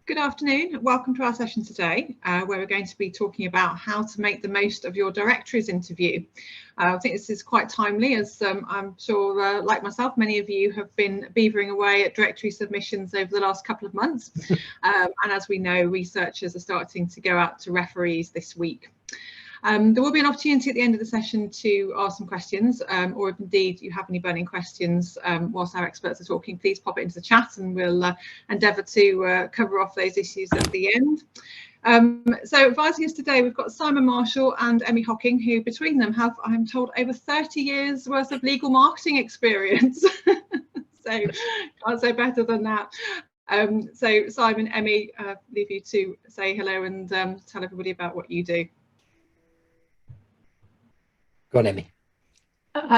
Good afternoon. Welcome to our session today, where we're going to be talking about how to make the most of your directories interview. I think this is quite timely, as I'm sure, like myself, many of you have been beavering away at directory submissions over the last couple of months. And as we know, researchers are starting to go out to referees this week. There will be an opportunity at the end of the session to ask some questions, or if indeed you have any burning questions whilst our experts are talking, please pop it into the chat and we'll endeavour to cover off those issues at the end. So advising us today, we've got Simon Marshall and Emmie Hocking, who between them have, I'm told, over 30 years worth of legal marketing experience. So can't say better than that. So Simon, Emmie, leave you to say hello and tell everybody about what you do. Go on, Emmie.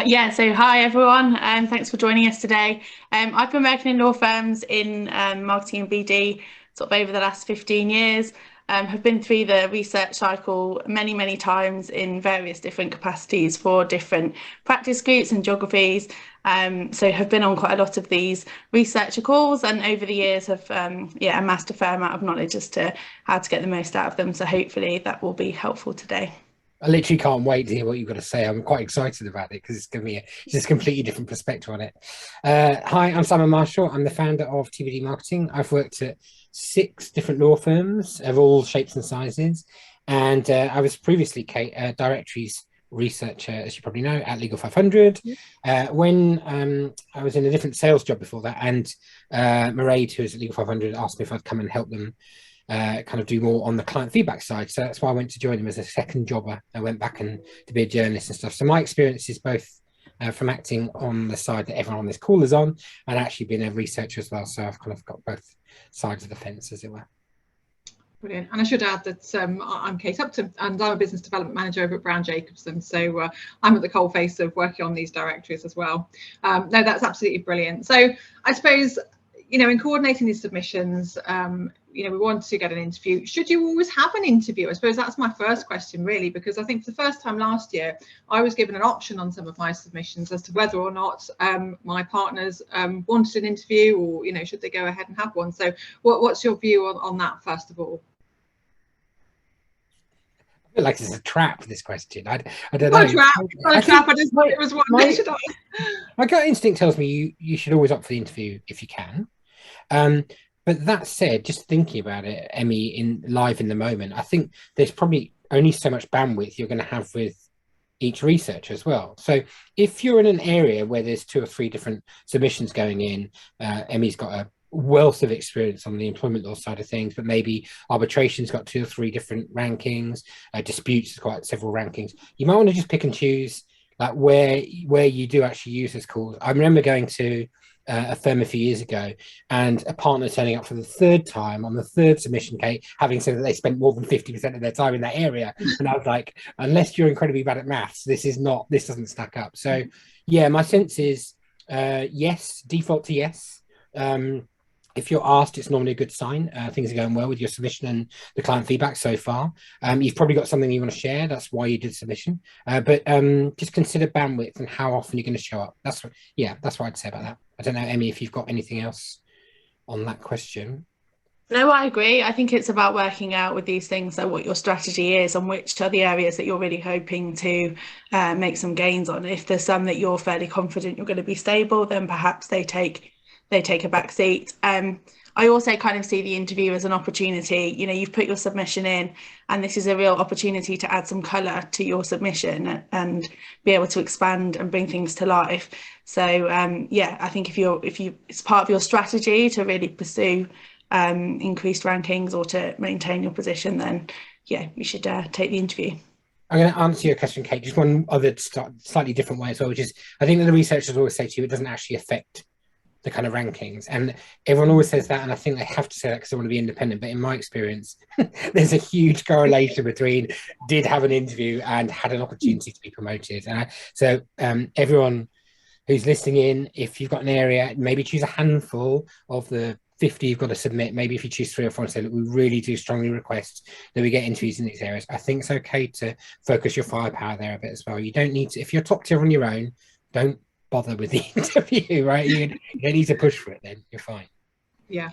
Yeah, so hi everyone, and thanks for joining us today. I've been working in law firms in marketing and BD sort of over the last 15 years. Have been through the research cycle many times in various different capacities for different practice groups and geographies. So have been on quite a lot of these researcher calls, and over the years have amassed a fair amount of knowledge as to how to get the most out of them. So hopefully that will be helpful today. I literally can't wait to hear what you've got to say. I'm quite excited about it because it's giving me just a completely different perspective on it. Hi, I'm Simon Marshall. I'm the founder of TBD Marketing. I've worked at 6 different law firms of all shapes and sizes. And I was previously, Kate, a directories researcher, as you probably know, at Legal 500. When I was in a different sales job before that, and Mairead, who was at Legal 500, asked me if I'd come and help them kind of do more on the client feedback side. So that's why I went to join them as a second jobber. I went back and to be a journalist and stuff. So my experience is both from acting on the side that everyone on this call is on, and actually being a researcher as well. So I've kind of got both sides of the fence, as it were. Brilliant. And I should add that I'm Kate Upton and I'm a business development manager over at Brown Jacobson. So I'm at the coalface of working on these directories as well. No, that's absolutely brilliant. So I suppose, you know, in coordinating these submissions, you know, we want to get an interview. Should you always have an interview? I suppose that's my first question, really, because I think for the first time last year, I was given an option on some of my submissions as to whether or not my partners wanted an interview, or, you know, should they go ahead and have one. So what's your view on that, first of all? I feel like it's a trap, this question. I don't know. Not a trap. I just thought it was one. My gut instinct tells me you should always opt for the interview if you can. But that said, just thinking about it, Emmie, in live in the moment, I think there's probably only so much bandwidth you're going to have with each researcher as well. So if you're in an area where there's 2 or 3 different submissions going in, Emmie's got a wealth of experience on the employment law side of things, but maybe arbitration's got 2 or 3 different rankings, disputes has got several rankings. You might want to just pick and choose like where you do actually use this calls. I remember going to a firm a few years ago, and a partner turning up for the 3rd time on the 3rd submission, Kate, having said that they spent more than 50% of their time in that area. And I was like, unless you're incredibly bad at maths, this doesn't stack up. So yeah, my sense is yes, default to yes. If you're asked, it's normally a good sign. Things are going well with your submission and the client feedback so far. You've probably got something you want to share. That's why you did submission. But just consider bandwidth and how often you're going to show up. That's what I'd say about that. I don't know, Emmie, if you've got anything else on that question. No, I agree. I think it's about working out with these things, so what your strategy is and which are the areas that you're really hoping to make some gains on. If there's some that you're fairly confident you're going to be stable, then perhaps they take a back seat. I also kind of see the interview as an opportunity. You know, you've put your submission in, and this is a real opportunity to add some colour to your submission and be able to expand and bring things to life. So I think if it's part of your strategy to really pursue increased rankings or to maintain your position, then yeah, you should take the interview. I'm going to answer your question, Kate, just one other slightly different way as well, which is I think that the researchers always say to you it doesn't actually affect the kind of rankings, and everyone always says that, and I think they have to say that because they want to be independent, but in my experience there's a huge correlation between did have an interview and had an opportunity to be promoted. So everyone who's listening in, if you've got an area, maybe choose a handful of the 50 you've got to submit. Maybe if you choose 3 or 4 and say, look, we really do strongly request that we get interviews in these areas, I think it's okay to focus your firepower there a bit as well. You don't need to, if you're top tier on your own, don't bother with the interview, right? You don't need to push for it, then you're fine. Yeah.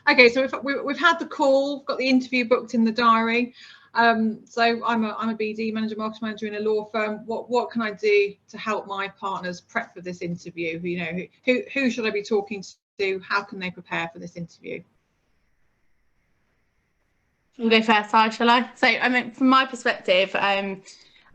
Okay, so we've had the call, got the interview booked in the diary. So I'm a BD manager, marketing manager in a law firm. What can I do to help my partners prep for this interview? You know, who should I be talking to? How can they prepare for this interview? I'll go first, shall I? So, I mean, from my perspective,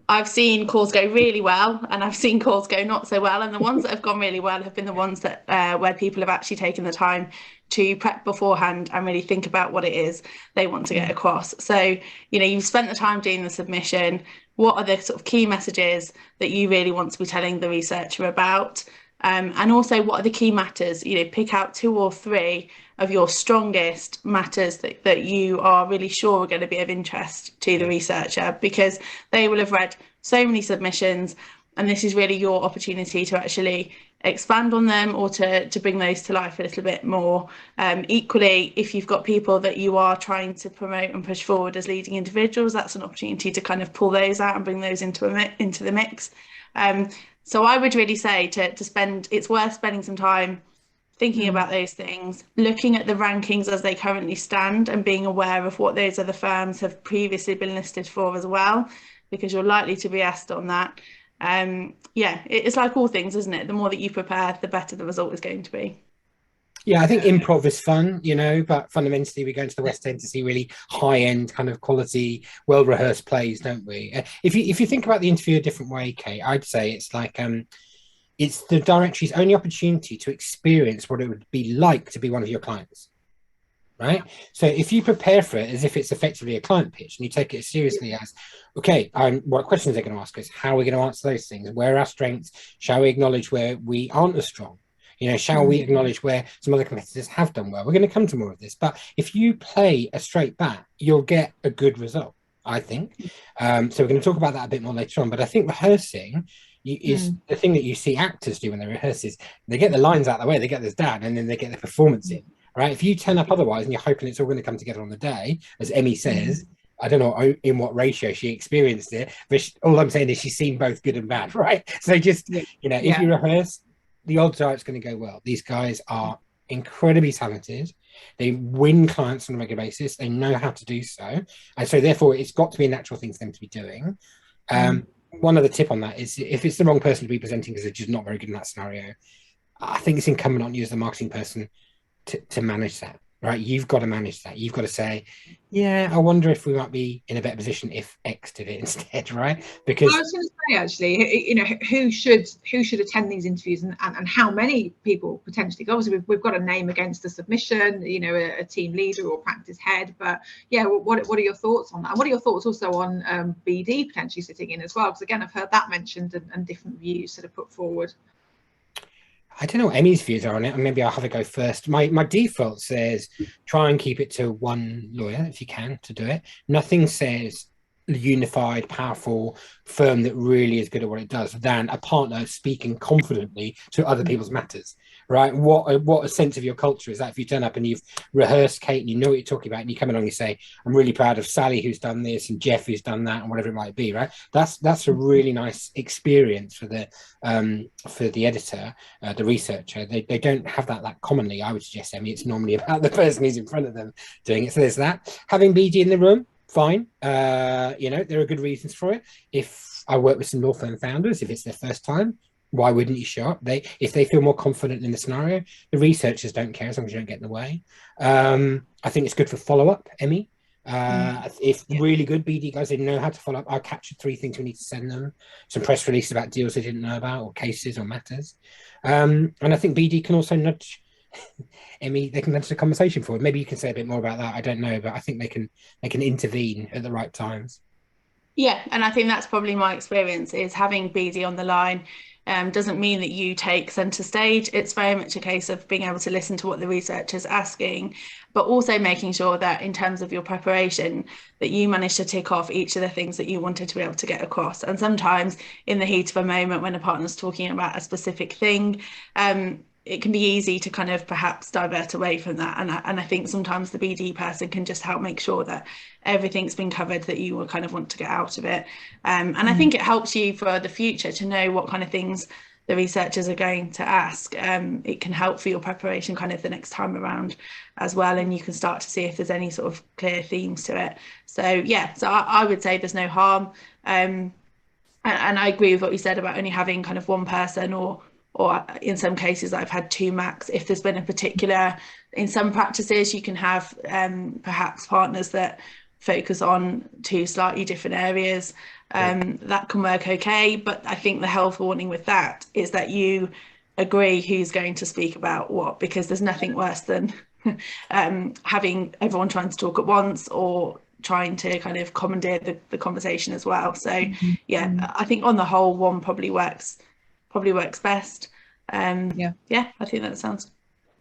I've seen calls go really well, and I've seen calls go not so well. And the ones that have gone really well have been the ones that where people have actually taken the time to prep beforehand and really think about what it is they want to get across. So, you know, you've spent the time doing the submission. What are the sort of key messages that you really want to be telling the researcher about? And also, what are the key matters? You know, pick out 2 or 3 of your strongest matters that you are really sure are going to be of interest to the researcher, because they will have read so many submissions, and this is really your opportunity to actually expand on them or to bring those to life a little bit more. Equally, if you've got people that you are trying to promote and push forward as leading individuals, that's an opportunity to kind of pull those out and bring those into the mix. So I would really say it's worth spending some time thinking about those things, looking at the rankings as they currently stand, and being aware of what those other firms have previously been listed for as well, because you're likely to be asked on that. Yeah, it's like all things, isn't it? The more that you prepare, the better the result is going to be. Yeah, I think improv is fun, you know, but fundamentally we go into the West End to see really high-end kind of quality, well-rehearsed plays, don't we? If you think about the interview a different way, Kate, I'd say it's like it's the directory's only opportunity to experience what it would be like to be one of your clients, right? So if you prepare for it as if it's effectively a client pitch, and you take it seriously as, okay, what questions they're going to ask us, how are we going to answer those things, where are our strengths, shall we acknowledge where we aren't as strong? You know, shall we acknowledge where some other competitors have done well? We're going to come to more of this, but if you play a straight bat, you'll get a good result, I think. So we're going to talk about that a bit more later on, but I think rehearsing is the thing that you see actors do when they rehearse. Is they get the lines out of the way, they get this down, and then they get the performance in, right? If you turn up otherwise and you're hoping it's all going to come together on the day, as Emmie says, I don't know in what ratio she experienced it, but all I'm saying is she's seen both good and bad, right? So just, you know, if you rehearse, the odds are it's going to go well. These guys are incredibly talented. They win clients on a regular basis. They know how to do so. And so therefore it's got to be a natural thing for them to be doing. One other tip on that is if it's the wrong person to be presenting because they're just not very good in that scenario, I think it's incumbent on you as the marketing person to manage that, right? You've got to manage that. You've got to say, yeah, I wonder if we might be in a better position if X did it instead, right? Because I was going to say, actually, you know, who should attend these interviews, and how many people potentially? Obviously, we've got a name against the submission, you know, a team leader or practice head. But yeah, what are your thoughts on that? And what are your thoughts also on BD potentially sitting in as well? Because again, I've heard that mentioned and different views sort of put forward. I don't know what Emmie's views are on it, and maybe I'll have a go first. My default says try and keep it to one lawyer if you can to do it. Nothing says unified, powerful firm that really is good at what it does than a partner speaking confidently to other people's matters, right? What a sense of your culture is that if you turn up and you've rehearsed, Kate, and you know what you're talking about, and you come along and you say, I'm really proud of Sally who's done this and Jeff who's done that, and whatever it might be, right? That's a really nice experience for the editor, the researcher. They don't have that commonly, I would suggest, Emmy. It's normally about the person who's in front of them doing it. So there's that. Having BD in the room, fine. You know, there are good reasons for it. If I work with some law firm founders, if it's their first time, why wouldn't you show up? If they feel more confident in the scenario, the researchers don't care as long as you don't get in the way. I think it's good for follow-up, Emmy. If really good BD guys, they know how to follow up. I'll capture 3 things we need to send them, some press releases about deals they didn't know about, or cases or matters. And I think BD can also nudge Emmie, they can nudge the conversation forward. Maybe you can say a bit more about that. I don't know, but I think they can intervene at the right times. Yeah, and I think that's probably my experience is having BD on the line doesn't mean that you take centre stage. It's very much a case of being able to listen to what the researcher's asking, but also making sure that in terms of your preparation, that you manage to tick off each of the things that you wanted to be able to get across. And sometimes in the heat of a moment when a partner's talking about a specific thing, it can be easy to kind of perhaps divert away from that. And I think sometimes the BD person can just help make sure that everything's been covered that you will kind of want to get out of it. And I think it helps you for the future to know what kind of things the researchers are going to ask, it can help for your preparation kind of the next time around as well, and you can start to see if there's any sort of clear themes to it. So yeah, so I would say there's no harm. And I agree with what you said about only having kind of one person, or in some cases I've had two max. If there's been a particular, in some practices you can have perhaps partners that focus on two slightly different areas. That can work okay, but I think the health warning with that is that you agree who's going to speak about what, because there's nothing worse than having everyone trying to talk at once, or trying to kind of commandeer the conversation as well. So yeah, I think on the whole one probably works best. Yeah, I think that sounds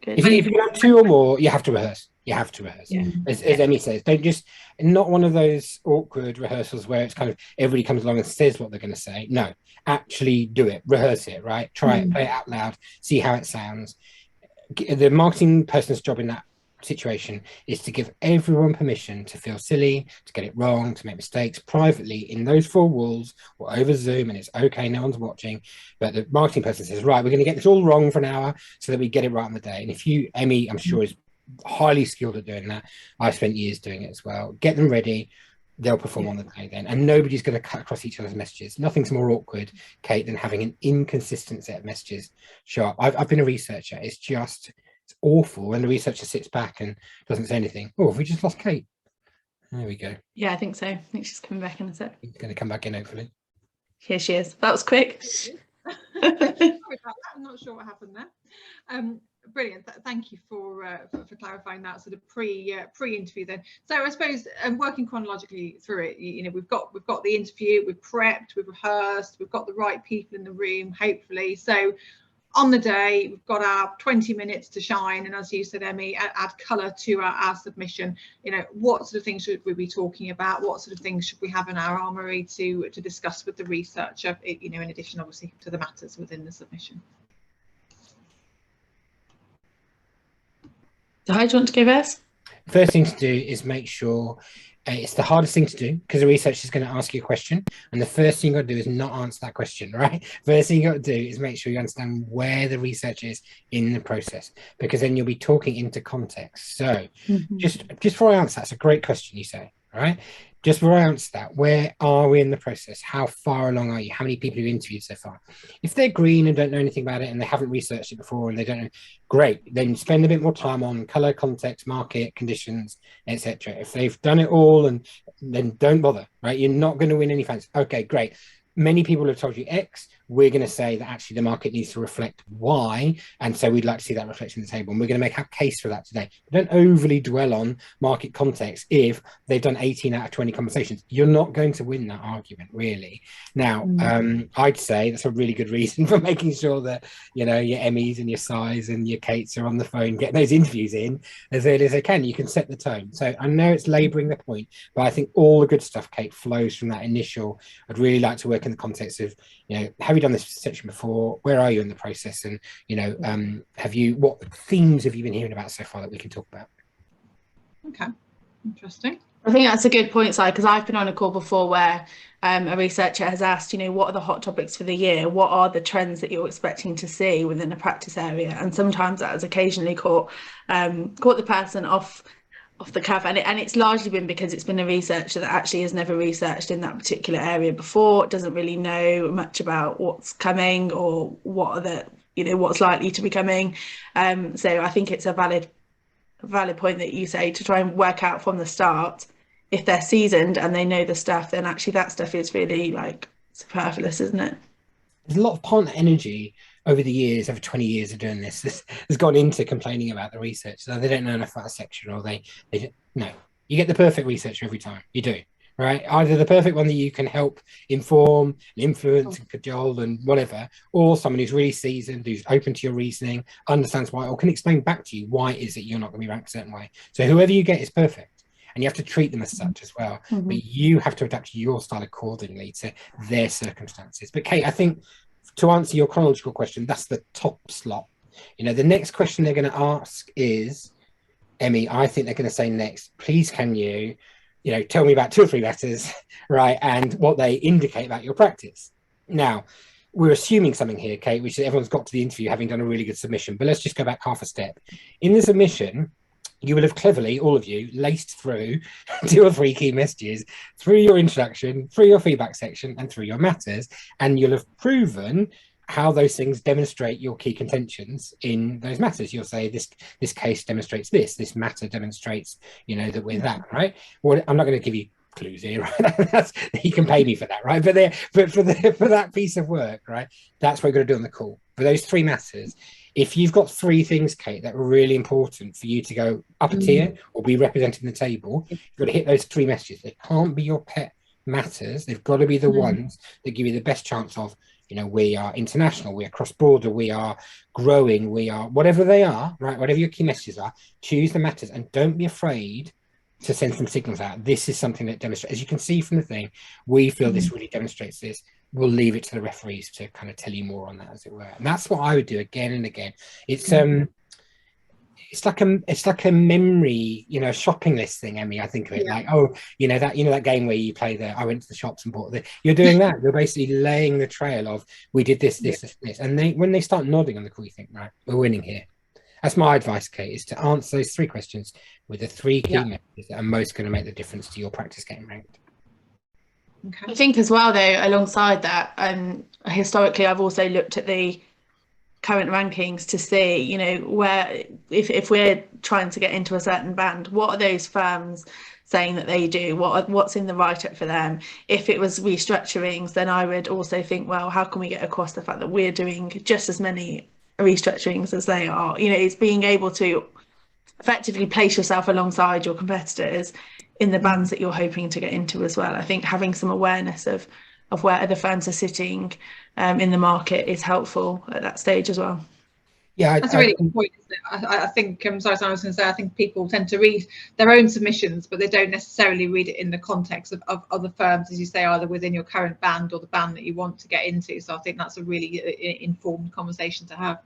good. If you have two or more, you have to rehearse. You have to rehearse. Yeah. As Emmie says, don't just, not one of those awkward rehearsals where it's kind of everybody comes along and says what they're going to say. No, actually do it, rehearse it, right? Try it, play it out loud, see how it sounds. The marketing person's job in that situation is to give everyone permission to feel silly, to get it wrong, to make mistakes privately in those four walls or over Zoom, and it's okay, no one's watching. But the marketing person says, right, we're going to get this all wrong for an hour so that we get it right on the day. And if you, Emmie, I'm sure is highly skilled at doing that. I spent years doing it as well. Get them ready, they'll perform on the day then, and nobody's going to cut across each other's messages. Nothing's more awkward, Kate, than having an inconsistent set of messages show up. I've been a researcher. It's awful when the researcher sits back and doesn't say anything. Oh, have we just lost Kate? There we go. Yeah, I think so. I think she's coming back in a sec. She's going to come back in, hopefully. Here she is. That was quick. Sorry about that. I'm not sure what happened there. Brilliant. Thank you for clarifying that sort of pre-interview then. So I suppose working chronologically through it, you know, we've got the interview, we've prepped, we've rehearsed, we've got the right people in the room, hopefully. So on the day, we've got our 20 minutes to shine, and as you said, Emmie, add colour to our submission. You know, what sort of things should we be talking about? What sort of things should we have in our armoury to discuss with the researcher? You know, in addition, obviously, to the matters within the submission. So how do you want to go first? First thing to do is make sure it's the hardest thing to do, because the researcher is going to ask you a question, and the first thing you got to do is not answer that question, right? First thing you got to do is make sure you understand where the research is in the process, because then you'll be talking into context. So just before I answer, that's a great question you say, all right? Just before I answer that, where are we in the process? How far along are you? How many people have you interviewed so far? If they're green and don't know anything about it, and they haven't researched it before, and they don't know, great, then spend a bit more time on colour, context, market, conditions, etc. If they've done it all, and then don't bother, right? You're not going to win any fans. Okay, great. Many people have told you X. We're going to say that actually the market needs to reflect Y, and so we'd like to see that reflection in the table, and we're going to make a case for that today. Don't overly dwell on market context. If they've done 18 out of 20 conversations, you're not going to win that argument, really. Now, I'd say that's a really good reason for making sure that, you know, your Emmys and your Cies and your Kates are on the phone, get those interviews in as early as they can. You can set the tone. So I know it's labouring the point, but I think all the good stuff, Kate, flows from that initial. I'd really like to work in the context of, you know, have you done this section before? Where are you in the process? And, you know, what themes have you been hearing about so far that we can talk about? Okay, interesting. I think that's a good point, Si, because I've been on a call before where a researcher has asked, you know, what are the hot topics for the year? What are the trends that you're expecting to see within a practice area? And sometimes that has occasionally caught the person off the cuff, and it's largely been because it's been a researcher that actually has never researched in that particular area before, doesn't really know much about what's coming or what are the, you know, what's likely to be coming. So I think it's a valid point that you say, to try and work out from the start, if they're seasoned and they know the stuff, then actually that stuff is really like superfluous, isn't it? There's a lot of partner energy over the years, over 20 years of doing this has gone into complaining about the research. So they don't know enough about a section, or they no. You get the perfect researcher every time. You do, right? Either the perfect one that you can help inform, influence, and cajole and whatever, or someone who's really seasoned, who's open to your reasoning, understands why, or can explain back to you why it is that you're not going to be ranked a certain way. So whoever you get is perfect. And you have to treat them as such as well. But you have to adapt your style accordingly to their circumstances. But Kate, I think, to answer your chronological question, that's the top slot. You know, the next question they're going to ask is, Emmie, I think they're going to say next, please can you know, tell me about 2 or 3 letters, right, and what they indicate about your practice. Now, we're assuming something here, Kate, which is everyone's got to the interview having done a really good submission. But let's just go back half a step. In the submission, you will have cleverly, all of you, laced through 2 or 3 key messages through your introduction, through your feedback section, and through your matters. And you'll have proven how those things demonstrate your key contentions in those matters. You'll say this case demonstrates this matter demonstrates, that we're that, right? Well, I'm not going to give you clues here, right? You can pay me for that, right? But for that piece of work, right? That's what we're going to do on the call. For those 3 matters, if you've got 3 things, Kate, that are really important for you to go up a tier or be represented in the table, you've got to hit those 3 messages. They can't be your pet matters. They've got to be the ones that give you the best chance of, we are international, we are cross-border, we are growing, we are whatever they are, right? Whatever your key messages are, choose the matters and don't be afraid to send some signals out. This is something that demonstrates, as you can see from the thing, we feel this really demonstrates this. We'll leave it to the referees to kind of tell you more on that, as it were. And that's what I would do again and again. It's like a memory, shopping list thing, Emmy. I think of it like, that game where you play I went to the shops and bought the. You're doing that. You're basically laying the trail of we did this, this, this, and when they start nodding on the call, you think, right, we're winning here. That's my advice, Kate, is to answer those 3 questions with the 3 key messages that are most going to make the difference to your practice getting ranked. Okay. I think as well, though, alongside that, historically, I've also looked at the current rankings to see, where if we're trying to get into a certain band, what are those firms saying that they do? What's in the write-up for them? If it was restructurings, then I would also think, well, how can we get across the fact that we're doing just as many restructurings as they are? It's being able to effectively place yourself alongside your competitors in the bands that you're hoping to get into as well. I think having some awareness of where other firms are sitting in the market is helpful at that stage as well. Yeah, that's a really good point, isn't it? I think, sorry, I was going to say, I think people tend to read their own submissions, but they don't necessarily read it in the context of other firms, as you say, either within your current band or the band that you want to get into. So I think that's a really informed conversation to have.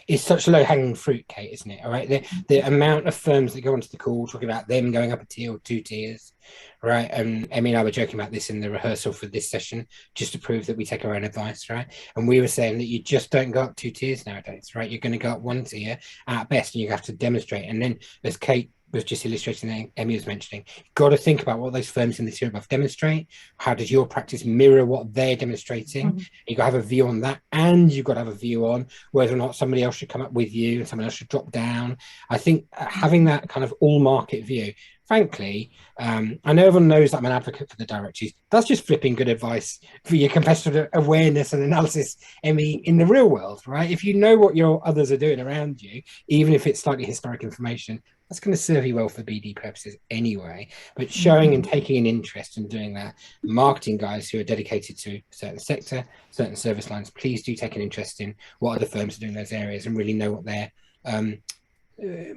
It's such low-hanging fruit, Kate, isn't it? All right, the amount of firms that go onto the call talking about them going up a tier or 2 tiers, right? And Emmy and I were joking about this in the rehearsal for this session, just to prove that we take our own advice, right? And we were saying that you just don't go up 2 tiers nowadays, right? You're going to go up 1 tier at best, and you have to demonstrate. And then, as Kate was just illustrating, Emmy was mentioning, you've got to think about what those firms in the tier above demonstrate. How does your practice mirror what they're demonstrating? You've got to have a view on that, and you've got to have a view on whether or not somebody else should come up with you and someone else should drop down. I think having that kind of all market view, frankly, I know everyone knows that I'm an advocate for the directories. That's just flipping good advice for your competitor awareness and analysis, Emmy, in the real world, right? If you know what your others are doing around you, even if it's slightly historic information, that's going to serve you well for BD purposes anyway. But showing and taking an interest in doing that, marketing guys who are dedicated to a certain sector, certain service lines, please do take an interest in what other firms are doing in those areas and really know what their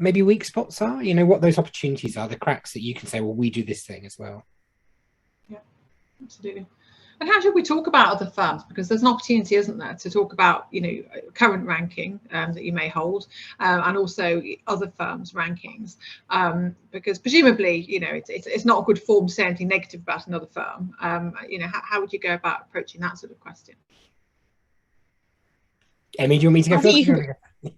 maybe weak spots are, what those opportunities are, the cracks that you can say, well, we do this thing as well. Yeah, absolutely. And how should we talk about other firms? Because there's an opportunity, isn't there, to talk about, current ranking that you may hold, and also other firms' rankings, because presumably, it's not a good form to say anything negative about another firm. How would you go about approaching that sort of question? Emmy, do you want me to go first?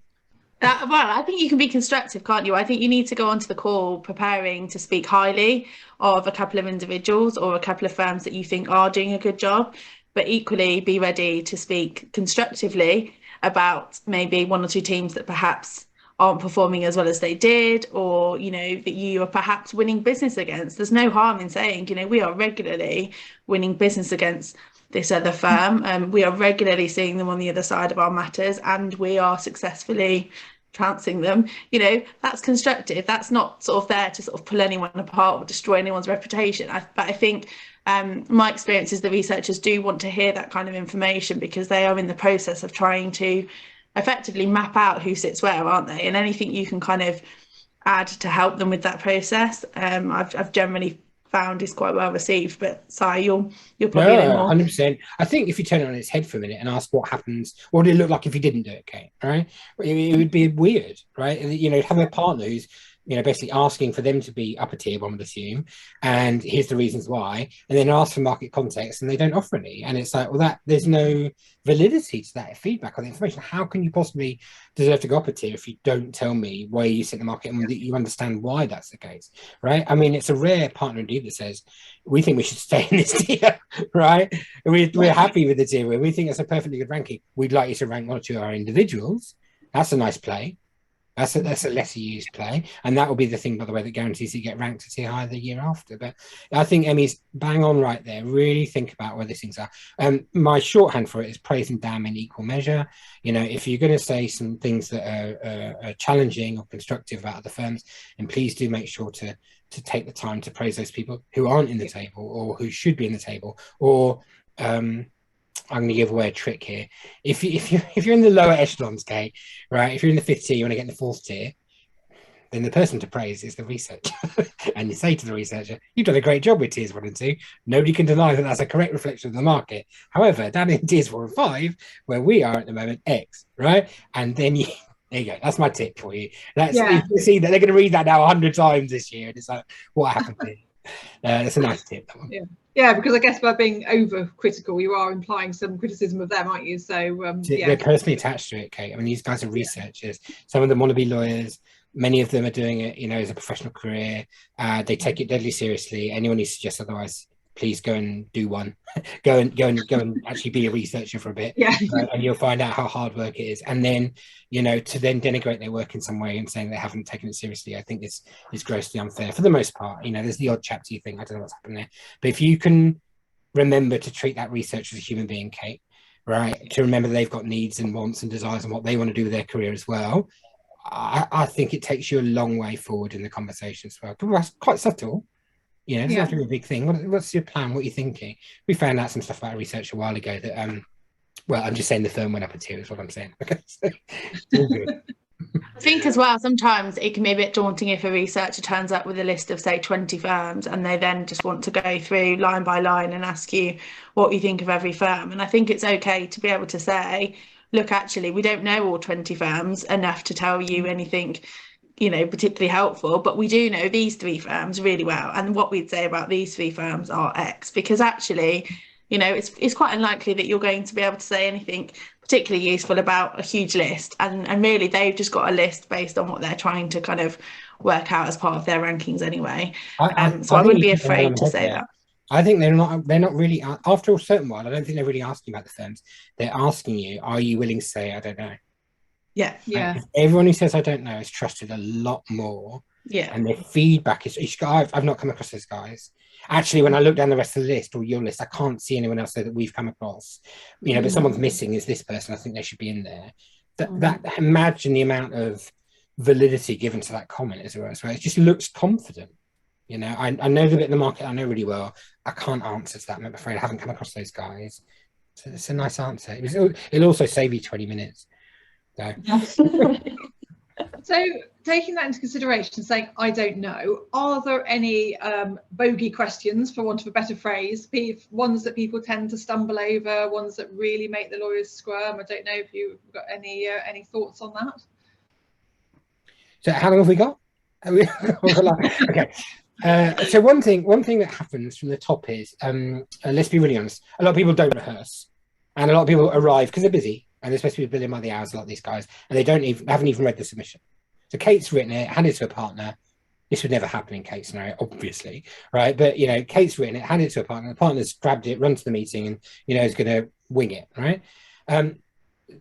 I think you can be constructive, can't you? I think you need to go onto the call preparing to speak highly of a couple of individuals or a couple of firms that you think are doing a good job, but equally be ready to speak constructively about maybe 1 or 2 teams that perhaps aren't performing as well as they did, or, that you are perhaps winning business against. There's no harm in saying, we are regularly winning business against this other firm. We are regularly seeing them on the other side of our matters, and we are successfully trouncing them. That's constructive. That's not sort of there to sort of pull anyone apart or destroy anyone's reputation. But I think my experience is the researchers do want to hear that kind of information, because they are in the process of trying to effectively map out who sits where, aren't they? And anything you can kind of add to help them with that process, I've generally found is quite well received. But Si, you'll probably know more. 100%. I think if you turn it on its head for a minute and ask what happens, what would it look like if you didn't do it, Kate? Right? It would be weird, right? Have a partner who's basically asking for them to be upper tier, one would assume, and here's the reasons why, and then ask for market context, and they don't offer any. And it's like, well, that there's no validity to that feedback on the information. How can you possibly deserve to go upper tier if you don't tell me where you sit in the market and that you understand why that's the case, right? I mean, it's a rare partner indeed that says, we think we should stay in this tier, right? We're happy with the tier. We think it's a perfectly good ranking. We'd like you to rank one or two of our individuals. That's a nice play. That's a lesser used play, and that will be the thing, by the way, that guarantees you get ranked a tier higher the year after. But I think Emmie's bang on right there. Really think about where these things are. My shorthand for it is praise and damn in equal measure. If you're going to say some things that are challenging or constructive about other firms, and please do make sure to take the time to praise those people who aren't in the table or who should be in the table, or I'm going to give away a trick here. If you're in the lower echelons, Kate, right? If you're in the 5th tier, you want to get in the 4th tier, then the person to praise is the researcher. And you say to the researcher, you've done a great job with tiers 1 and 2. Nobody can deny that that's a correct reflection of the market. However, down in tiers 4 and 5, where we are at the moment, X, right? And then there you go. That's my tip for you. You see that they're going to read that now 100 times this year, and it's like, what happened here? That's a nice tip. That one. Yeah, because I guess by being over-critical, you are implying some criticism of them, aren't you? So they're personally attached to it, Kate. I mean, these guys are researchers. Some of them want to be lawyers. Many of them are doing it, as a professional career. They take it deadly seriously. Anyone who suggests otherwise, please go and do one. go and actually be a researcher for a bit. And you'll find out how hard work it is. And then, to then denigrate their work in some way and saying they haven't taken it seriously, I think is grossly unfair for the most part. There's the odd chapter you think, I don't know what's happened there. But if you can remember to treat that researcher as a human being, Kate, right? To remember they've got needs and wants and desires and what they want to do with their career as well. I think it takes you a long way forward in the conversation as well. It's quite subtle. It doesn't have to be a big thing. What's your plan? What are you thinking? We found out some stuff about research a while ago that, well, I'm just saying the firm went up a tier is what I'm saying. Okay, so, all good. I think as well, sometimes it can be a bit daunting if a researcher turns up with a list of, say, 20 firms and they then just want to go through line by line and ask you what you think of every firm. And I think it's okay to be able to say, look, actually, we don't know all 20 firms enough to tell you anything, particularly helpful, but we do know these 3 firms really well. And what we'd say about these 3 firms are X, because actually, it's quite unlikely that you're going to be able to say anything particularly useful about a huge list. And really, they've just got a list based on what they're trying to kind of work out as part of their rankings anyway. So I wouldn't be afraid to say that. I think they're not really, after a certain while, I don't think they're really asking about the firms. They're asking you, are you willing to say, I don't know? Yeah. Like, everyone who says I don't know is trusted a lot more. Yeah. And their feedback is, I've not come across those guys. Actually, when I look down the rest of the list or your list, I can't see anyone else there that we've come across. But someone's missing is this person. I think they should be in there. Imagine the amount of validity given to that comment as well. It just looks confident. I know the bit of the market I know really well. I can't answer to that. I'm afraid I haven't come across those guys. So it's a nice answer. It'll also save you 20 minutes. So taking that into consideration, saying I don't know, are there any bogey questions, for want of a better phrase, ones that people tend to stumble over, ones that really make the lawyers squirm? I don't know if you've got any thoughts on that. So how long have we got? Okay. So one thing that happens from the top is, let's be really honest, a lot of people don't rehearse, and a lot of people arrive because they're busy and they're supposed to be billing by the hours, a lot of these guys, and they haven't even read the submission. So Kate's written it, handed it to a partner. This would never happen in Kate's scenario, obviously, right? But Kate's written it, handed it to a partner. The partner's grabbed it, run to the meeting, and is going to wing it, right?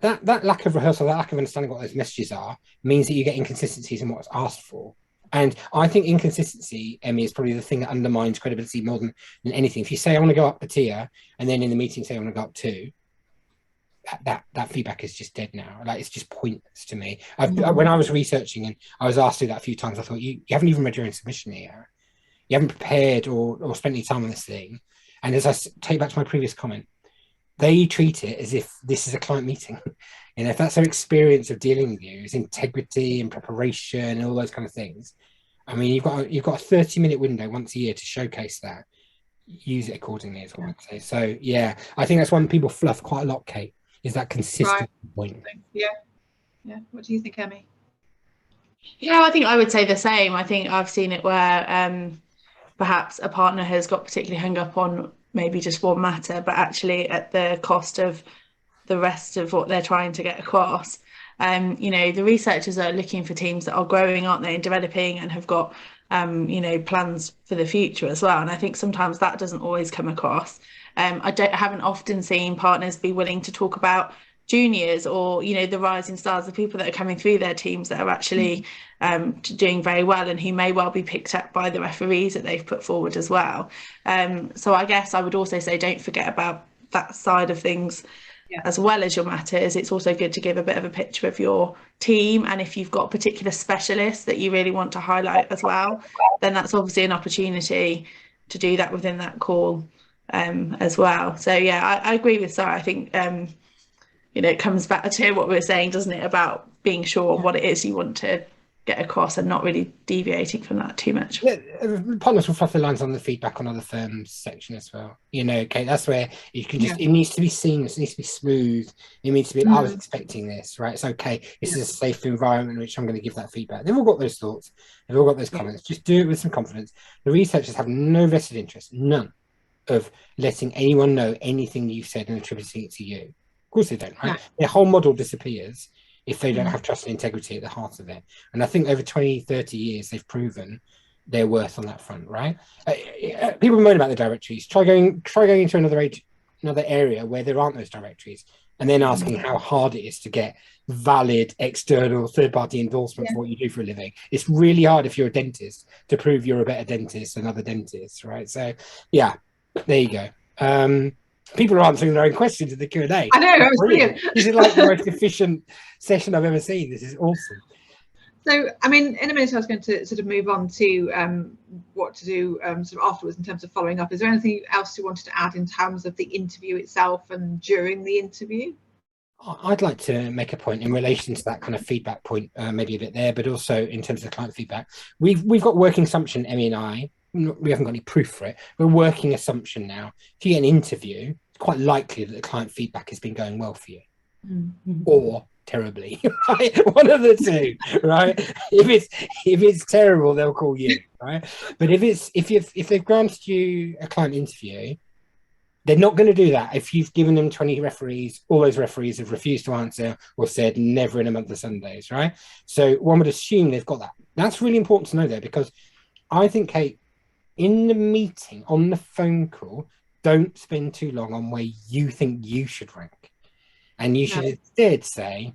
That lack of rehearsal, that lack of understanding what those messages are, means that you get inconsistencies in what's asked for. And I think inconsistency, Emmie, is probably the thing that undermines credibility more than anything. If you say I want to go up a tier, and then in the meeting say I want to go up 2, that feedback is just dead now. Like, it's just pointless to me. When I was researching and I was asked to do that a few times, I thought, you haven't even read your own submission here. You haven't prepared or spent any time on this thing. And as I take back to my previous comment, they treat it as if this is a client meeting. If that's their experience of dealing with you, is integrity and preparation and all those kind of things. I mean, you've got a 30-minute window once a year to showcase that. Use it accordingly, is what I'd say. So yeah, I think that's one people fluff quite a lot, Kate, is that consistent point. Yeah. What do you think, Emmie? Yeah, I think I would say the same. I think I've seen it where perhaps a partner has got particularly hung up on maybe just one matter, but actually at the cost of the rest of what they're trying to get across. The researchers are looking for teams that are growing, aren't they, and developing and have got, plans for the future as well. And I think sometimes that doesn't always come across. I haven't often seen partners be willing to talk about juniors or the rising stars, the people that are coming through their teams that are actually doing very well and who may well be picked up by the referees that they've put forward as well. So I guess I would also say don't forget about that side of things. Yeah. As well as your matters, it's also good to give a bit of a picture of your team, and if you've got particular specialists that you really want to highlight as well, then that's obviously an opportunity to do that within that call as well. So yeah, I agree with Sarah. I think it comes back to what we were saying, doesn't it, about being sure of what it is you want to get across and not really deviating from that too much. Yeah, partners will fluff the lines on the feedback on other firms section as well. Okay, that's where you can just, it needs to be seamless, it needs to be smooth, it needs to be, I was expecting this, right? It's okay, this is a safe environment in which I'm going to give that feedback. They've all got those thoughts, they've all got those comments, just do it with some confidence. The researchers have no vested interest, none, of letting anyone know anything you said and attributing it to you. Of course they don't, right? Their whole model disappears if they don't have trust and integrity at the heart of it. And I think over 20, 30 years, they've proven their worth on that front, right? People moan about the directories. Try going into another area where there aren't those directories, and then asking how hard it is to get valid external third-party endorsement for what you do for a living. It's really hard if you're a dentist to prove you're a better dentist than other dentists, right? So, yeah, there you go. People are answering their own questions in the Q&A. I know, that was brilliant. This is like the most efficient session I've ever seen. This is awesome. So, I mean, in a minute, I was going to sort of move on to what to do sort of afterwards in terms of following up. Is there anything else you wanted to add in terms of the interview itself and during the interview? I'd like to make a point in relation to that kind of feedback point, maybe a bit there, but also in terms of the client feedback. We've got working assumption, Emmie and I. We haven't got any proof for it. We're working assumption now. If you get an interview, it's quite likely that the client feedback has been going well for you, or terribly, right? One of the two, right? If it's terrible, they'll call you, right? But if they've granted you a client interview, they're not going to do that if you've given them 20 referees. All those referees have refused to answer or said never in a month of Sundays, right? So one would assume they've got that. That's really important to know there, because I think, Kate, in the meeting, on the phone call, don't spend too long on where you think you should rank. And you should instead say,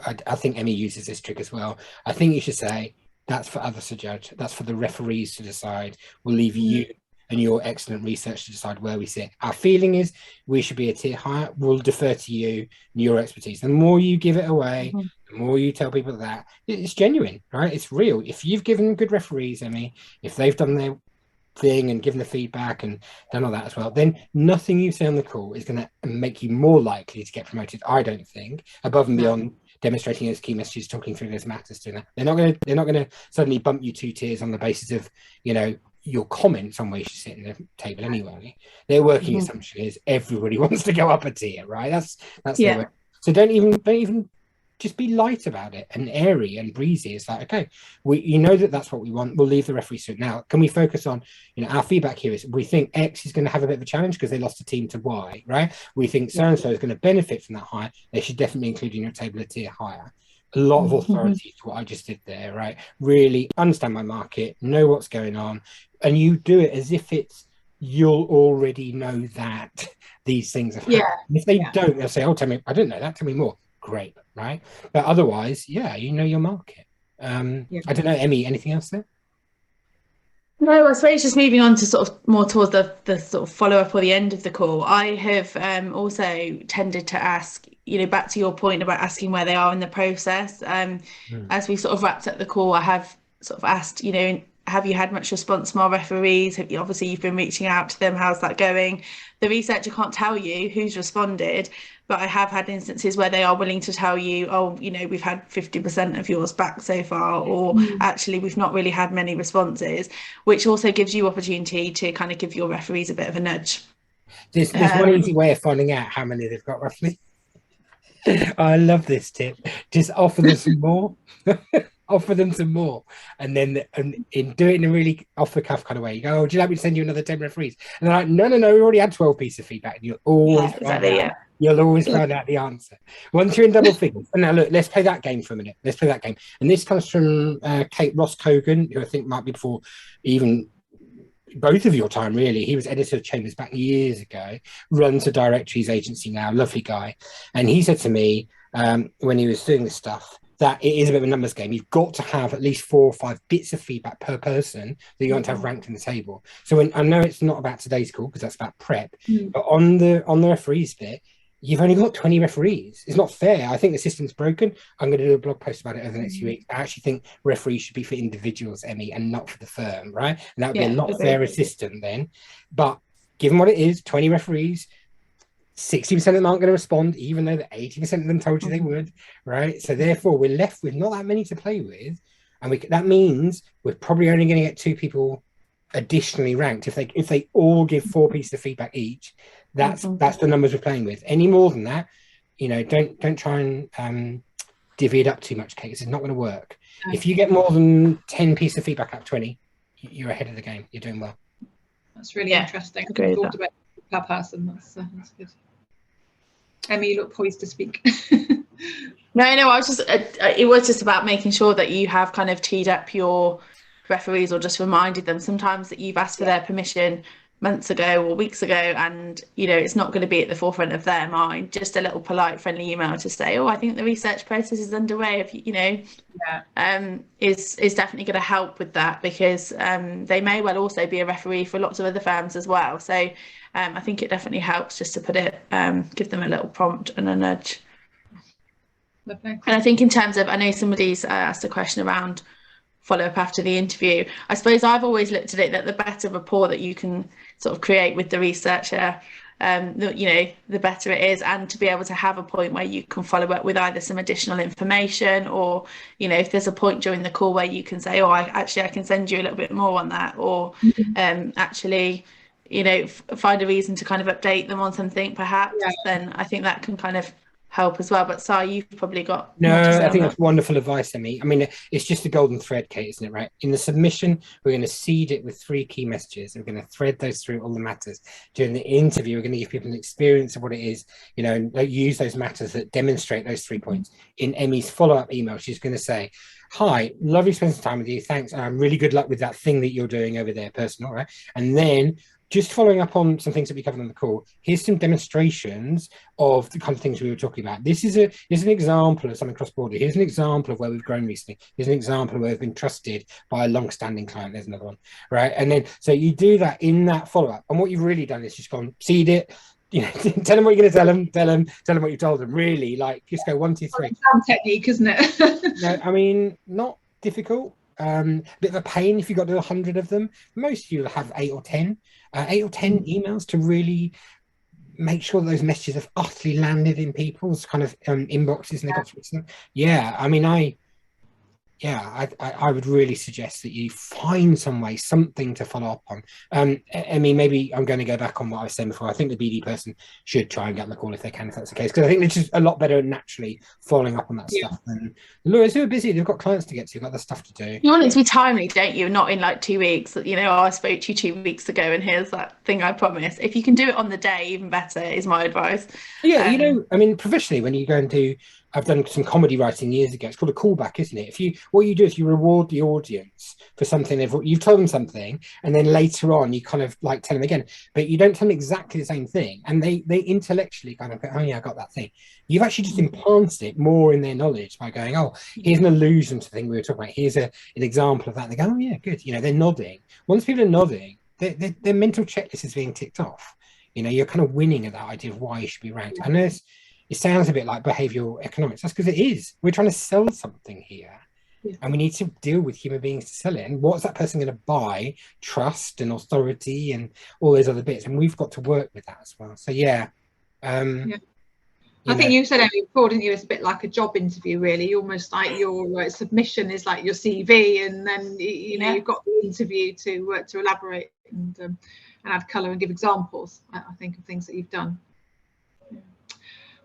I think Emmie uses this trick as well. I think you should say, that's for others to judge. That's for the referees to decide. We'll leave you and your excellent research to decide where we sit. Our feeling is we should be a tier higher. We'll defer to you and your expertise. The more you give it away, the more you tell people that, it's genuine, right? It's real. If you've given good referees, Emmie, if they've done their thing and given the feedback and done all that as well, then nothing you say on the call is going to make you more likely to get promoted, I don't think, above and beyond demonstrating those key messages, talking through those matters, doing that. They're not going to suddenly bump you 2 tiers on the basis of, your comments on where you should sit in the table anyway. Their working assumption is everybody wants to go up a tier, right? That's their way. So don't even just be light about it and airy and breezy. It's like, okay, that's what we want. We'll leave the referees to it. Now, can we focus on, our feedback here is we think X is going to have a bit of a challenge because they lost a team to Y, right? We think so-and-so is going to benefit from that hire. They should definitely include in your table a tier higher. A lot of authority to what I just did there, right? Really understand my market, know what's going on, and you do it as if you'll already know that these things have happened. If they don't, they'll say, "Oh, tell me, I didn't know that. Tell me more." Great, right? But otherwise, you know your market. I don't know, Emmie, anything else there? No, I suppose just moving on to sort of more towards the sort of follow-up or the end of the call, I have also tended to ask, back to your point about asking where they are in the process. As we sort of wrapped up the call, I have sort of asked, have you had much response from our referees? Obviously, you've been reaching out to them. How's that going? The researcher can't tell you who's responded, but I have had instances where they are willing to tell you, oh, we've had 50% of yours back so far, or actually we've not really had many responses, which also gives you opportunity to kind of give your referees a bit of a nudge. There's one easy way of finding out how many they've got roughly. I love this tip. Just offer them some more. offer them some more, and then in do it in a really off the cuff kind of way. You go, oh, do you like me to send you another 10 referees? And they're like, no, we already had 12 pieces of feedback. And you'll always find out the answer once you're in double figures. And now look, let's play that game for a minute. Let's play that game. And this comes from Kate Cogan, who I think might be before even both of your time, really. He was editor of Chambers back years ago, runs a directories agency now, lovely guy. And he said to me when he was doing this stuff that it is a bit of a numbers game. You've got to have at least 4 or 5 bits of feedback per person that you want to have ranked in the table. So I know it's not about today's call because that's about prep, but on the referees bit, you've only got 20 referees. It's not fair. I think the system's broken. I'm going to do a blog post about it over the next few weeks. I actually think referees should be for individuals, Emmie, and not for the firm, right? And that would be a lot fairer system then. But given what it is, 20 referees, 60% of them aren't going to respond, even though the 80% of them told you they would, right? So therefore, we're left with not that many to play with. And that means we're probably only going to get 2 people additionally ranked. If they all give 4 pieces of feedback each, that's the numbers we're playing with. Any more than that, don't try and divvy it up too much, Kate. It's not going to work. If you get more than 10 pieces of feedback out of 20, you're ahead of the game. You're doing well. That's really interesting. I thought about per person. That's good. Emmie, you look poised to speak. No, I was just it was just about making sure that you have kind of teed up your referees or just reminded them sometimes that you've asked for their permission months ago or weeks ago, and it's not going to be at the forefront of their mind. Just a little polite friendly email to say, oh, I think the research process is underway, if is definitely going to help with that, because they may well also be a referee for lots of other firms as well. So I think it definitely helps just to put it, give them a little prompt and a nudge. Lovely. And I think in terms of, I know somebody's asked a question around follow up after the interview. I suppose I've always looked at it that the better rapport that you can sort of create with the researcher, the better it is, and to be able to have a point where you can follow up with either some additional information, or if there's a point during the call where you can say, oh, I can send you a little bit more on that, or actually find a reason to kind of update them on something perhaps, then I think that can kind of help as well. But Si, you've probably got more to say. I think that's wonderful advice, Emmie. I mean, it's just a golden thread, Kate, isn't it, right? In the submission, we're going to seed it with 3 key messages. We're going to thread those through all the matters. During the interview, we're going to give people an experience of what it is, and use those matters that demonstrate those 3 points. In Emmie's follow-up email, she's going to say, hi, lovely spending some time with you. Thanks. Really good luck with that thing that you're doing over there, personal, right? And then just following up on some things that we covered on the call, here's some demonstrations of the kind of things we were talking about. Here's an example of something cross-border. Here's an example of where we've grown recently. Here's an example of where we've been trusted by a long-standing client. There's another one, right? And then, so you do that in that follow-up. And what you've really done is just gone, seed it, tell them what you're going to tell them what you told them. Really, just go 1, 2, 3. Exam technique, isn't it? No, I mean, not difficult. Bit of a pain if you've got to do 100 of them. Most of you will have 8 or 10 emails to really make sure that those messages have utterly landed in people's kind of inboxes and they got through them. I mean, I would really suggest that you find something to follow up on. Emmie, maybe I'm going to go back on what I was saying before. I think the BD person should try and get on the call if they can, if that's the case, because I think they're just a lot better naturally following up on that stuff than the lawyers who are busy. They've got clients to get to, they've got other stuff to do. You want it to be timely, don't you? Not in 2 weeks. I spoke to you 2 weeks ago and here's that thing I promised. If you can do it on the day, even better is my advice. Yeah, I mean, professionally, when you go and do, I've done some comedy writing years ago. It's called a callback, isn't it? What you do is you reward the audience for something you've told them something, and then later on you kind of tell them again, but you don't tell them exactly the same thing, and they intellectually kind of go, oh yeah, I got that thing. You've actually just implanted it more in their knowledge by going, oh, here's an allusion to the thing we were talking about. Here's an example of that. And they go, oh yeah, good. They're nodding. Once people are nodding, their mental checklist is being ticked off. You're kind of winning at that idea of why you should be ranked. And it sounds a bit like behavioral economics. That's because it is. We're trying to sell something here. And we need to deal with human beings to sell it. And what's that person going to buy? Trust and authority and all those other bits. And we've got to work with that as well. So I think you said it before, didn't you? It's a bit like a job interview, really. Almost like your submission is like your CV, and then you've got the interview to elaborate and add colour and give examples. I think of things that you've done.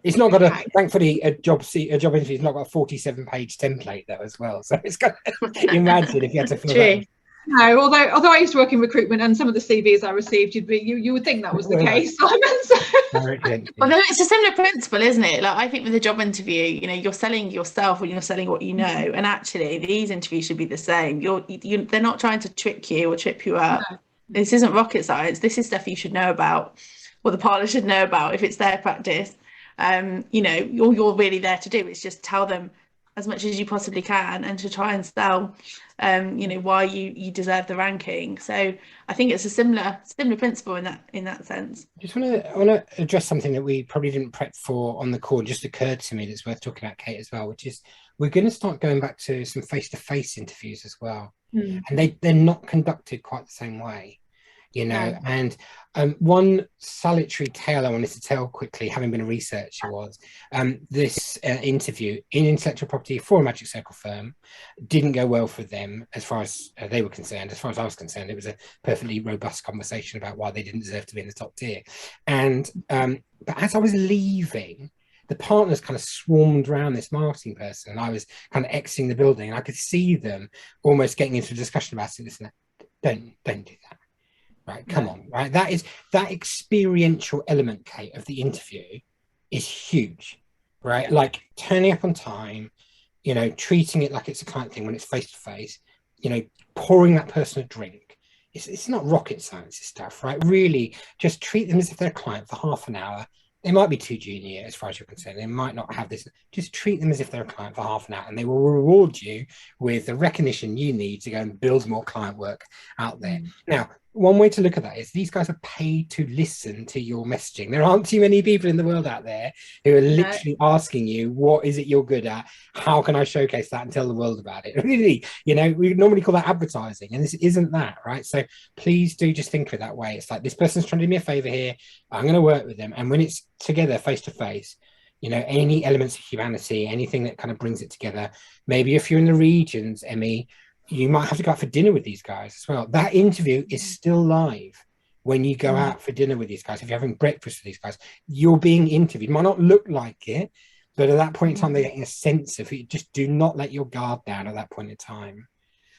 It's not got Okay. thankfully, a job interview's not got a 47-page template though as well. So it's got imagine if you had to fill that in. No, although I used to work in recruitment, and some of the CVs I received, you would think that was the case, Simon. Although it's a similar principle, isn't it? Like, I think with a job interview, you know, you're selling yourself when you're selling what you know, and actually these interviews should be the same. They're not trying to trick you or trip you up. No. This isn't rocket science. This is stuff you should know about, or the partner should know about if it's their practice. You know, all you're really there to do is just tell them as much as you possibly can, and to try and sell, you know, why you deserve the ranking. So I think it's a similar principle in that sense. I want to address something that we probably didn't prep for on the call. Just occurred to me that's worth talking about, Kate, as well, which is we're going to start going back to some face-to-face interviews as well, and they're not conducted quite the same way. You know, and one salutary tale I wanted to tell quickly, having been a researcher, was this interview in intellectual property for a Magic Circle firm didn't go well for them as far as they were concerned. As far as I was concerned, it was a perfectly robust conversation about why they didn't deserve to be in the top tier. And but as I was leaving, the partners kind of swarmed around this marketing person, and I was kind of exiting the building, and I could see them almost getting into a discussion about it. Listen, don't do that. Right, come on, right? That experiential element, Kate, of the interview is huge, right? Like turning up on time, you know, treating it like it's a client thing when it's face to face, you know, pouring that person a drink. It's not rocket science, this stuff, right? Really, just treat them as if they're a client for half an hour. They might be too junior as far as you're concerned. They might not have this. Just treat them as if they're a client for half an hour, and they will reward you with the recognition you need to go and build more client work out there. Now, one way to look at that is these guys are paid to listen to your messaging. There aren't too many people in the world out there who are literally asking you, what is it you're good at? How can I showcase that and tell the world about it? Really, you know, we normally call that advertising, and this isn't that, right? So please do just think of it that way. It's like, this person's trying to do me a favor here. I'm going to work with them. And when it's together face to face, you know, any elements of humanity, anything that kind of brings it together. Maybe if you're in the regions, Emmie, you might have to go out for dinner with these guys as well. That interview is still live when you go out for dinner with these guys. If you're having breakfast with these guys, you're being interviewed. It might not look like it, but at that point in time, they're getting a sense of it. Just do not let your guard down at that point in time.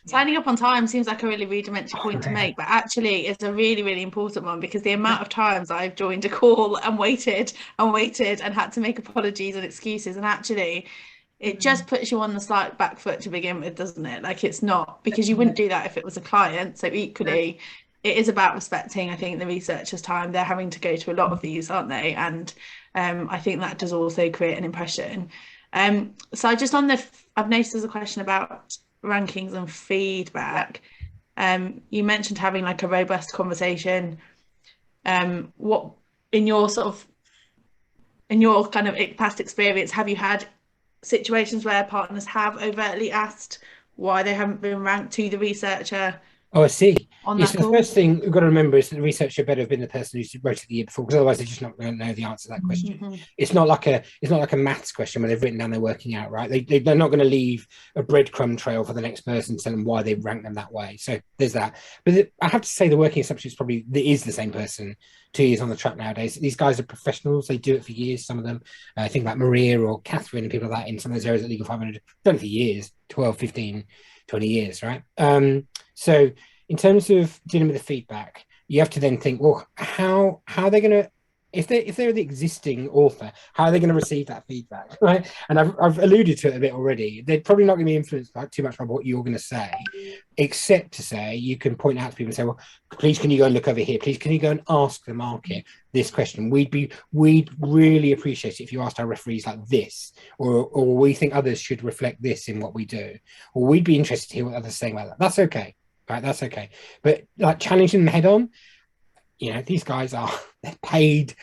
Signing up on time seems like a really rudimentary point to make, but actually it's a really, really important one, because the amount of times I've joined a call and waited and had to make apologies and excuses, and actually it just puts you on the slight back foot to begin with, doesn't it? Like, it's not, because you wouldn't do that if it was a client. So equally, it is about respecting, I think, the researchers' time. They're having to go to a lot of these, aren't they? And I think that does also create an impression. So just on I've noticed there's a question about rankings and feedback. You mentioned having like a robust conversation. What in your kind of past experience, have you had situations where partners have overtly asked why they haven't been ranked to the researcher? Oh, I see. Yes, the first thing we've got to remember is that the researcher better have been the person who wrote it the year before, because otherwise they're just not going to know the answer to that question. It's not like a maths question where they've written down they're working out, right? They're not going to leave a breadcrumb trail for the next person to tell them why they've ranked them that way. So there's that. But I have to say the working assumption is probably there is the same person 2 years on the track nowadays. These guys are professionals. They do it for years, some of them. Think about Maria or Catherine and people like that in some of those areas at Legal 500. Done it for years, 12, 15, 20 years, right? So in terms of dealing with the feedback, you have to then think, well, how are they going to, if they're the existing author, how are they going to receive that feedback, right? And I've alluded to it a bit already. They're probably not going to be influenced by too much by what you're going to say, except to say you can point out to people and say, well, please can you go and look over here? Please can you go and ask the market this question? We'd really appreciate it if you asked our referees like this, or we think others should reflect this in what we do, or we'd be interested to hear what others are saying about that. That's okay. Right, that's okay. But like challenging them head on, you know, these guys they're paid,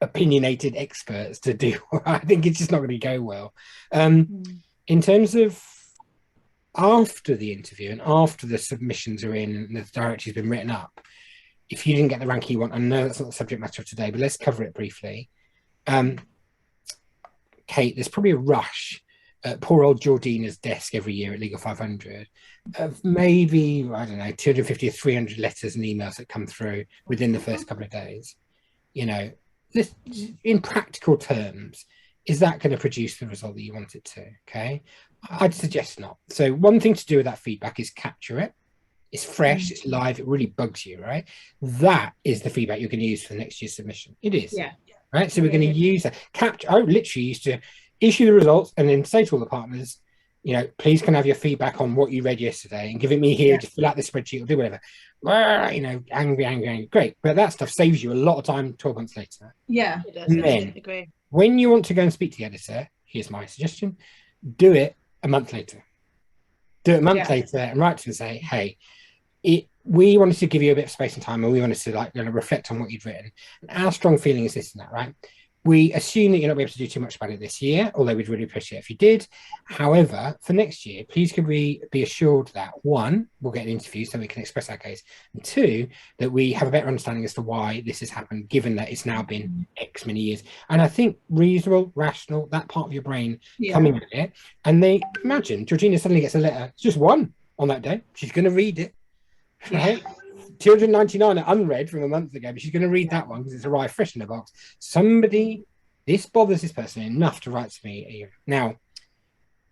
opinionated experts to do. I think it's just not going to go well. In terms of after the interview and after the submissions are in and the directory's been written up, if you didn't get the ranking you want, I know that's not the subject matter of today, but let's cover it briefly. Kate, there's probably a rush at poor old Georgina's desk every year at Legal 500 of maybe, I don't know, 250 or 300 letters and emails that come through within the first couple of days. You know, in practical terms, is that going to produce the result that you want it to? Okay, I'd suggest not. So one thing to do with that feedback is capture it. It's fresh, it's live, it really bugs you, right? That is the feedback you're going to use for the next year's submission. It is. Yeah. Right. So we're going to use that. Capture. I literally used to issue the results and then say to all the partners, please can I have your feedback on what you read yesterday and give it me here to fill out the spreadsheet or do whatever. Angry. Great. But that stuff saves you a lot of time 12 months later. Yeah. And then when you want to go and speak to the editor, here's my suggestion, do it a month later. Do it a month later and write to them and say, hey, we wanted to give you a bit of space and time and we wanted to reflect on what you'd written. And our strong feeling is this and that, right? We assume that you're not going to be able to do too much about it this year, although we'd really appreciate it if you did. However, for next year, please could we be assured that, one, we'll get an interview so we can express our case, and two, that we have a better understanding as to why this has happened, given that it's now been X many years. And I think reasonable, rational, that part of your brain coming at it. And they imagine Georgina suddenly gets a letter. It's just one on that day. She's going to read it. Right? 299 are unread from a month ago, but she's going to read that one because it's arrived fresh in the box. This bothers this person enough to write to me. Now,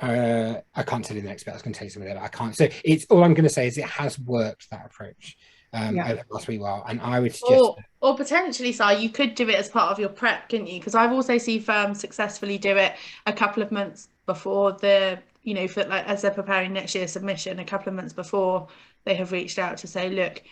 I can't tell you the next bit. I was going to tell you something there, but I can't. So it's all I'm going to say is it has worked, that approach, over the last wee while. And I would suggest or potentially, Si, you could do it as part of your prep, couldn't you? Because I've also seen firms successfully do it a couple of months before the, for as they're preparing next year's submission, a couple of months before they have reached out to say, look,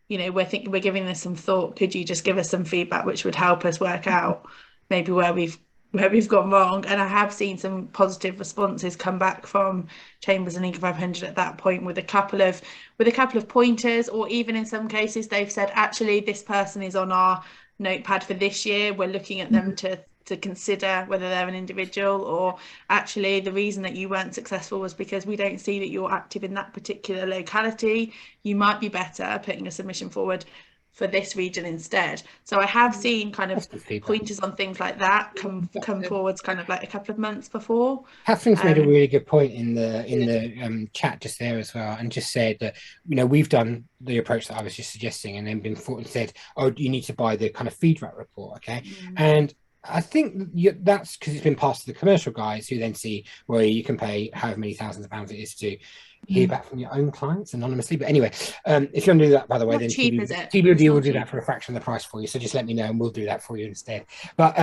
we're giving this some thought. Could you just give us some feedback, which would help us work out maybe where we've gone wrong? And I have seen some positive responses come back from Chambers and League 500 at that point with a couple of pointers, or even in some cases they've said, actually, this person is on our notepad for this year. We're looking at them to consider whether they're an individual, or actually the reason that you weren't successful was because we don't see that you're active in that particular locality. You might be better putting a submission forward for this region instead. So I have seen kind of pointers on things like that come forwards kind of like a couple of months before. Catherine's made a really good point in the chat just there as well, and just said that we've done the approach that I was just suggesting, and then been thought and said, oh, you need to buy the kind of feedback report, okay? And I think that's because it's been passed to the commercial guys, who then see, well, you can pay however many thousands of pounds it is to hear back from your own clients anonymously. But anyway, if you want to do that, by the way, then TBOD will do that for a fraction of the price for you. So just let me know and we'll do that for you instead. But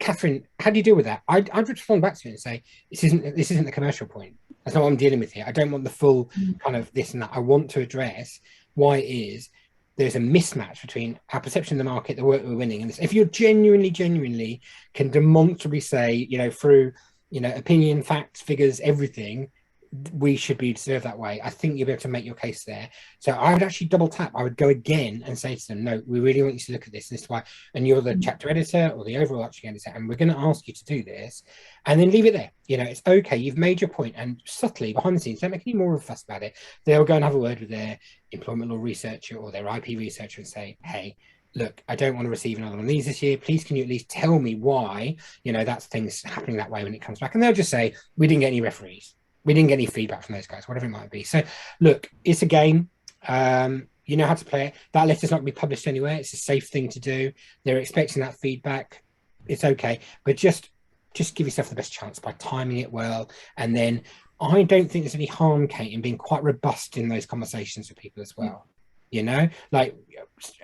Catherine, how do you deal with that? I'd respond back to it and say, this isn't the commercial point. That's not what I'm dealing with here. I don't want the full kind of this and that. I want to address why it is there's a mismatch between our perception of the market, the work we're winning, and this. If you're genuinely can demonstrably say, through, opinion, facts, figures, everything, we should be served that way, I think you'll be able to make your case there. So I would actually double tap. I would go again and say to them, no, we really want you to look at this. This is why, and you're the chapter editor or the overall arching editor, and we're going to ask you to do this, and then leave it there. It's okay. You've made your point, and subtly behind the scenes, don't make any more of a fuss about it. They'll go and have a word with their employment law researcher or their IP researcher and say, hey, look, I don't want to receive another one of these this year. Please, can you at least tell me why, that's things happening that way when it comes back? And they'll just say, we didn't get any referees. We didn't get any feedback from those guys, whatever it might be. So, look, it's a game. You know how to play it. That letter's not going to be published anywhere. It's a safe thing to do. They're expecting that feedback. It's okay. But just give yourself the best chance by timing it well. And then I don't think there's any harm, Kate, in being quite robust in those conversations with people as well. Like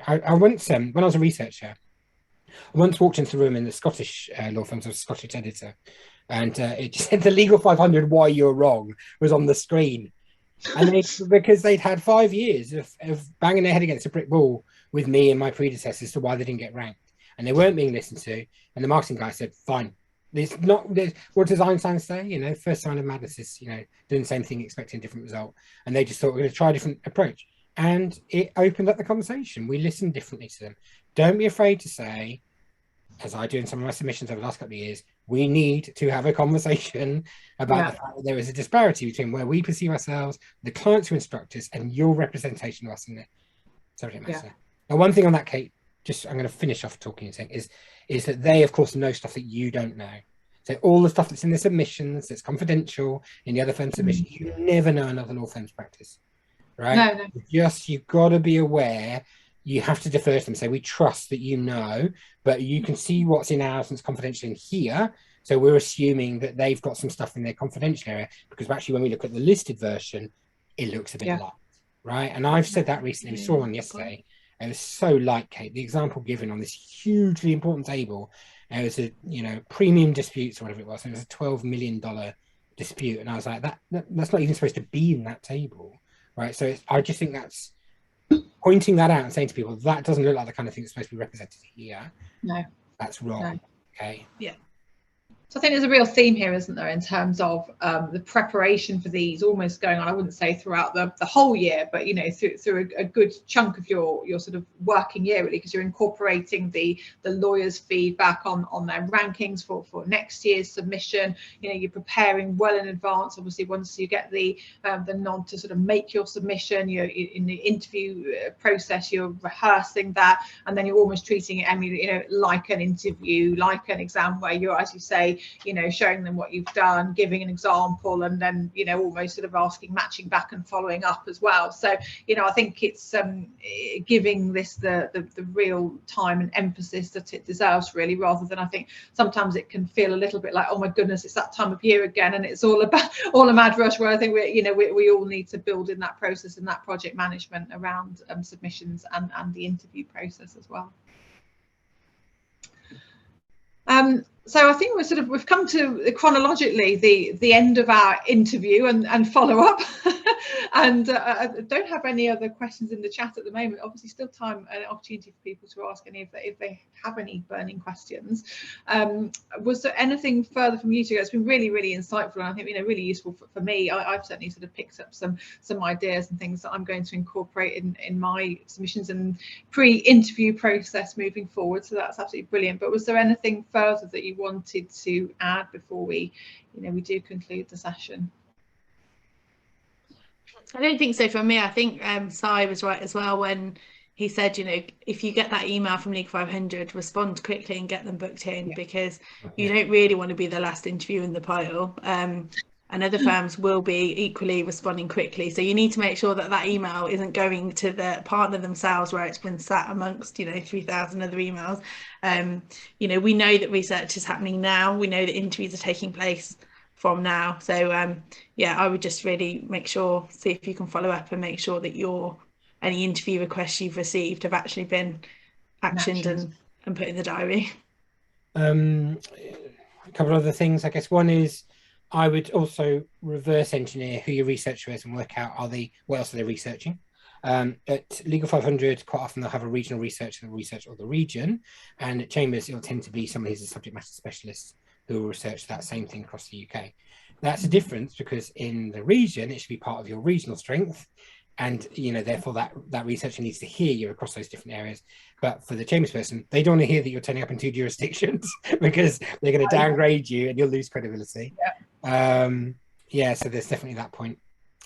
I once, when I was a researcher, I once walked into the room in the Scottish law firms. I was a Scottish editor. And it just said the Legal 500 why you're wrong was on the screen, and because they'd had 5 years of banging their head against a brick wall with me and my predecessors to why they didn't get ranked, and they weren't being listened to. And the marketing guy said, fine, what does Einstein say, first sign of madness is doing the same thing expecting a different result. And they just thought, we're going to try a different approach, and it opened up the conversation. We listened differently to them. Don't be afraid to say, as I do in some of my submissions over the last couple of years, we need to have a conversation about the fact that there is a disparity between where we perceive ourselves, the clients who instruct us, and your representation of us in it. So it matter. Now, one thing on that, Kate, I'm going to finish off talking and saying is that they, of course, know stuff that you don't know. So all the stuff that's in the submissions, that's confidential in the other firm's submission, you never know another law firm's practice, right? No. You've got to be aware you have to defer to them. Say, we trust that you know, but you can see what's in ours and it's confidential in here. So we're assuming that they've got some stuff in their confidential area, because actually when we look at the listed version, it looks a bit light, right? And I've said that recently. We saw one yesterday. It was so light, Kate. The example given on this hugely important table, it was a, you know, premium disputes or whatever it was. It was a $12 million dispute, and I was like, that's not even supposed to be in that table, right? So I just think that's pointing that out and saying to people that doesn't look like the kind of thing that's supposed to be represented here. No, that's wrong. No. Okay. Yeah. So I think there's a real theme here, isn't there, in terms of the preparation for these almost going on, I wouldn't say throughout the whole year, but, you know, through a good chunk of your sort of working year, really, because you're incorporating the lawyers' feedback on their rankings for next year's submission. You know, you're preparing well in advance. Obviously, once you get the nod to sort of make your submission, you're in the interview process, you're rehearsing that, and then you're almost treating it, Emmy, you know, like an interview, like an exam, where you're, as you say, you know, showing them what you've done, giving an example, and then, you know, almost sort of asking, matching back and following up as well. So, you know, I think it's giving this the real time and emphasis that it deserves, really, rather than, I think sometimes it can feel a little bit like, oh my goodness, it's that time of year again, and it's all a mad rush, where I think we all need to build in that process and that project management around submissions and the interview process as well. So I think we've come to chronologically the end of our interview and follow up, and I don't have any other questions in the chat at the moment. Obviously, still time and opportunity for people to ask any if they have any burning questions. Was there anything further from you two? It's been really, really insightful, and I think, you know, really useful for me. I've certainly sort of picked up some ideas and things that I'm going to incorporate in my submissions and pre-interview process moving forward. So that's absolutely brilliant. But was there anything further that you wanted to add before we do conclude the session? I don't think so. For me, I think Si was right as well when he said, you know, if you get that email from League 500, respond quickly and get them booked in, because you don't really want to be the last interview in the pile. And other firms will be equally responding quickly. So you need to make sure that that email isn't going to the partner themselves, where it's been sat amongst, you know, 3,000 other emails. You know, we know that research is happening now. We know that interviews are taking place from now. So yeah, I would just really see if you can follow up and make sure that any interview requests you've received have actually been actioned and put in the diary. A couple of other things, I guess. One is, I would also reverse engineer who your researcher is and work out what else are they researching. At Legal 500, quite often they'll have a regional researcher that research all the region, and at Chambers it'll tend to be somebody who's a subject matter specialist who will research that same thing across the UK. That's a difference, because in the region it should be part of your regional strength, and, you know, therefore that researcher needs to hear you across those different areas. But for the Chambers person, they don't want to hear that you're turning up in 2 jurisdictions because they're going to downgrade you and you'll lose credibility. Yeah, so there's definitely that point.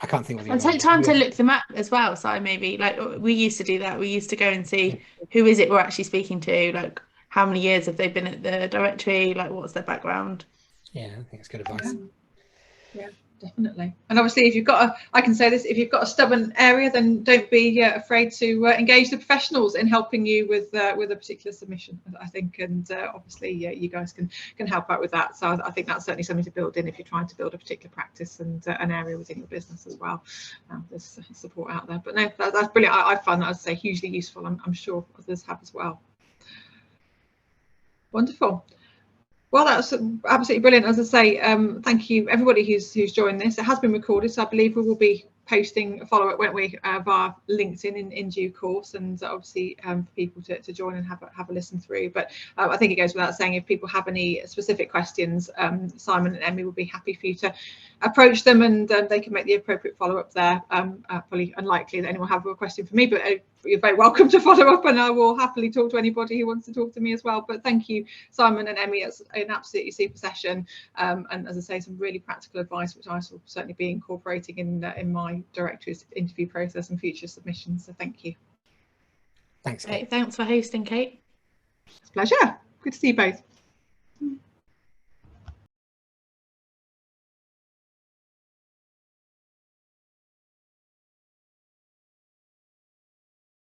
I can't think of the and take time to look them up as well. So maybe, like, we used to do that. We used to go and see who is it we're actually speaking to, like how many years have they been at the directory, like what's their background. Yeah, I think it's good advice. Yeah, definitely. And obviously, if you've got I can say this, if you've got a stubborn area, then don't be afraid to engage the professionals in helping you with a particular submission, I think. And obviously, you guys can help out with that. So I think that's certainly something to build in if you're trying to build a particular practice and an area within your business as well. There's support out there. But no, that's brilliant. I find that, I'd say, hugely useful. I'm sure others have as well. Wonderful. Well, that's absolutely brilliant. As I say, thank you everybody who's joined this. It has been recorded, so I believe we will be posting a follow-up, won't we, via LinkedIn in due course, and obviously for people to join and have a listen through. But I think it goes without saying, if people have any specific questions, Simon and Emmy will be happy for you to approach them, and they can make the appropriate follow-up there. Probably unlikely that anyone will have a question for me, but you're very welcome to follow up, and I will happily talk to anybody who wants to talk to me as well. But thank you, Simon and Emmy. It's an absolutely super session, and as I say, some really practical advice which I will certainly be incorporating in my director's interview process and future submissions. So thank you. Thanks, Kate. Thanks for hosting, Kate. It's a pleasure. Good to see you both.